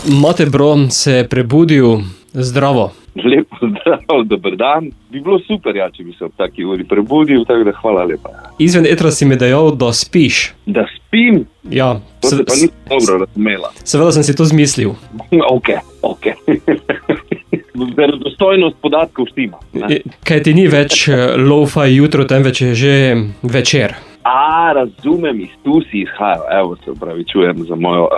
Mate Bro se je prebudil zdravo. Lepo zdrav, dober dan. Bi bilo super, če bi se ob taki uri prebudil, tako da hvala lepa. Izven etra si mi dejal, da spiš. Da spim? Ja. To se pa nisem dobro razumela. Seveda sem si to zmislil. Ok. Verodostojnost podatkov štima. Kaj ti ni več lo-fi jutro, temveč je že večer. Razumem, iz tu si izhajal. Evo, se opravičujem za mojo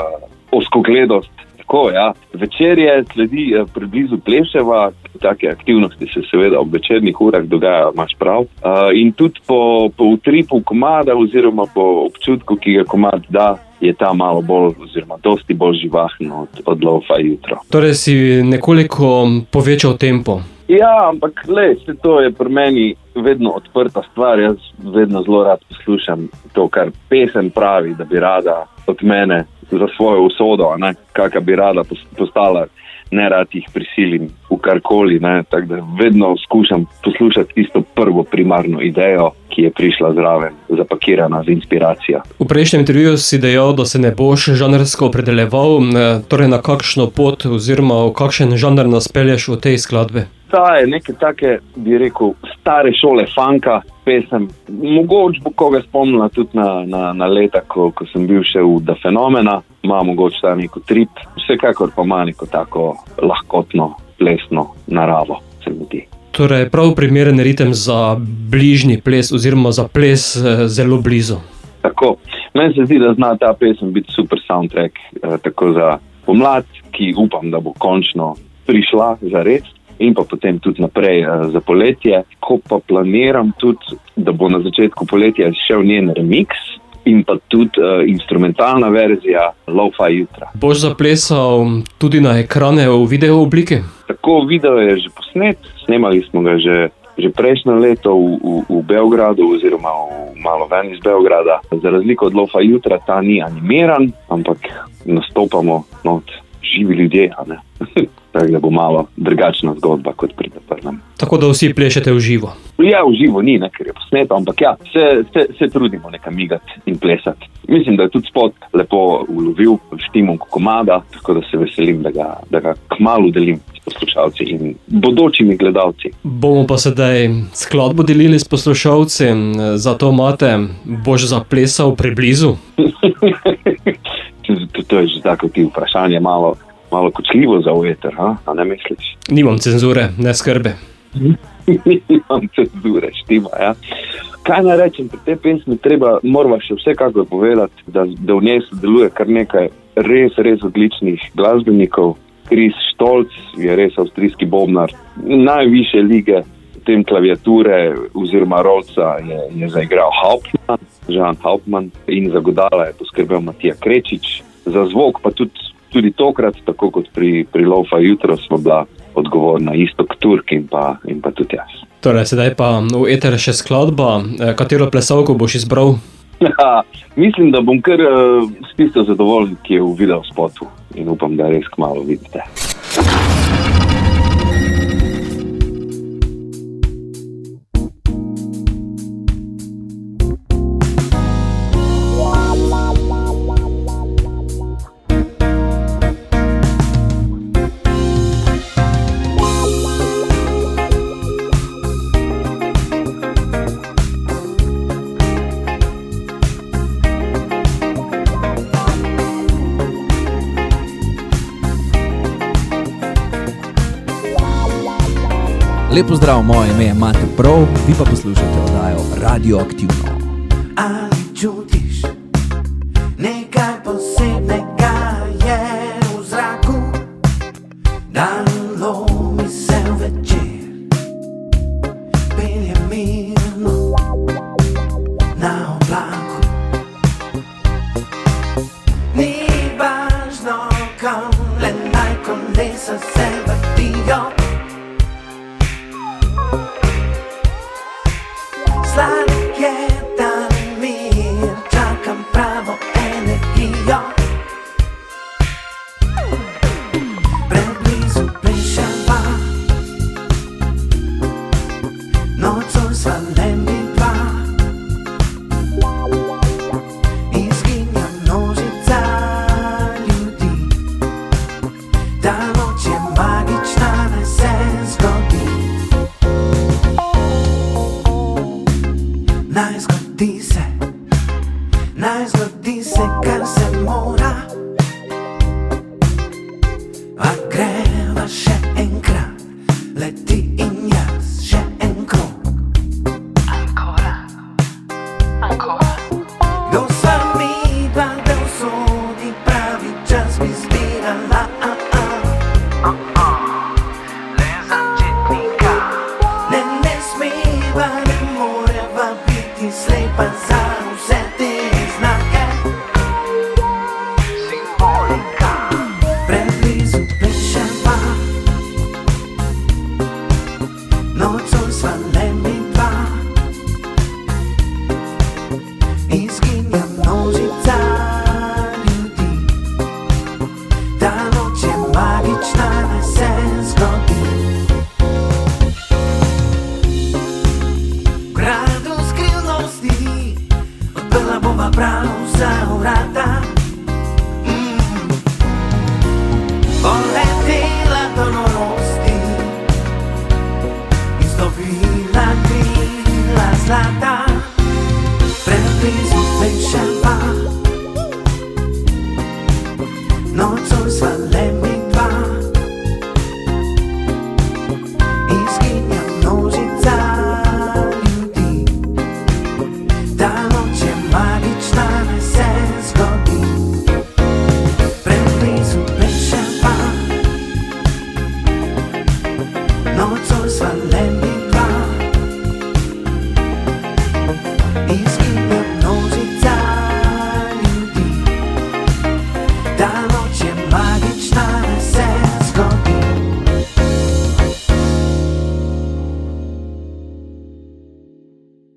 ozkogledost. Tako, ja. Večer je sledi priblizu Pleševa, take aktivnosti se seveda ob večernih urah dogajajo, imaš prav. In tudi po utripu komada oziroma po občutku, ki ga komad da, je ta malo bolj oziroma dosti bolj živahno od lo-fi jutro. Torej si nekoliko povečal tempo. Ja, ampak vse to je pri meni vedno odprta stvar. Jaz vedno zelo rad poslušam to, kar pesem pravi, da bi rada od mene za svojo usodo, kakšna bi rada postala, ne rad jih prisilim v karkoli, tako da vedno skušam poslušati tisto prvo primarno idejo, ki je prišla zraven, zapakirana z inspiracijo. V prejšnjem intervjuju si dejal, da se ne boš žanrsko opredeljeval, torej na kakšno pot oziroma v kakšen žanr nas pelješ v tej skladbi? Ta je neke take, bi rekel, stare šole funka pesem. Mogoče bo koga spomnila tudi na leta, ko sem bil še v Da Fenomena. Ima mogoče ta neko trip, vsekakor pa ima neko tako lahkotno, plesno naravo, se mi zdi. Torej prav primeren ritem za bližnji ples oziroma za ples zelo blizu. Tako. Meni se zdi, da zna ta pesem biti super soundtrack, tako za pomlad, ki upam, da bo končno prišla za res. In pa potem tudi naprej za poletje, ko pa planiram tudi, da bo na začetku poletja šel njen remix in pa tudi instrumentalna verzija lo-fi jutra. Boš zaplesal tudi na ekrane v video obliki? Tako, video je že posnet, snemali smo ga že prejšnjo leto v Beogradu oziroma malo ven iz Beograda. Za razliko od lo-fi jutra ta ni animiran, ampak nastopamo živi ljudje, tako da bo malo drugačna zgodba kot pri prvem. Tako da vsi plešete v živo? Ja, v živo ni, ker je posneto, ampak ja, se trudimo nekam migati in plesati. Mislim, da je tudi spot lepo ulovil štimu komada, tako da se veselim, da ga kmalu delim s poslušalci in bodočimi gledalci. Bomo pa sedaj skladbo delili s poslušalci, zato Mate, boš zaplesal preblizu? To je že tako ti vprašanje, malo kočljivo za uveter, a ne misliš? Nimam cenzure, ne skrbe. Nimam cenzure, štima, ja. Kaj naj rečem, pri tej pesmi morava še vsekakor povedati, da v njej sodeluje kar nekaj res odličnih glasbenikov. Chris Stolz je res avstrijski bobnar, najvišje lige, potem klaviature oziroma rolca je zaigral Jean Hauptmann in za godala je poskrbel Matija Krečič. Za zvok pa tudi tokrat, tako kot pri lo-fi jutro, smo bila odgovorna Istok Turk in pa tudi jaz. Torej, sedaj pa v eter še skladba. Katero plesalko boš izbral? Mislim, da bom kar s tisto zadovoljen, ki je v videospotu in upam, da res kmalu vidite. Lepo zdrav, moje ime je Mate Bro, vi pa poslušate oddajo Radioaktivno. Ali čutiš, nekaj posebnega je v zraku, dan lomi se večer, pelje mirno na oblaku. Ni važno, kam le naj kolesa se vrtijo, sladek je dan mir, čakam pravo energijo. Preblizu Pleševa, nocoj sva le mi dva. Izginja množica ljudi, čakala. Le začetnika. Ne smeva, ne moreva biti slepa za vse te znake. Simbolika. Preblizu pleševa. Nocoj sva le mi dva. Izginja množica ljudi. Ta noč je magična, naj se zgodi. V gradu skrivnosti odprla bova prav vsa vrata. Poletela do norosti in stopila krila zlata. Preblizu pleševa. Nocoj sva le mi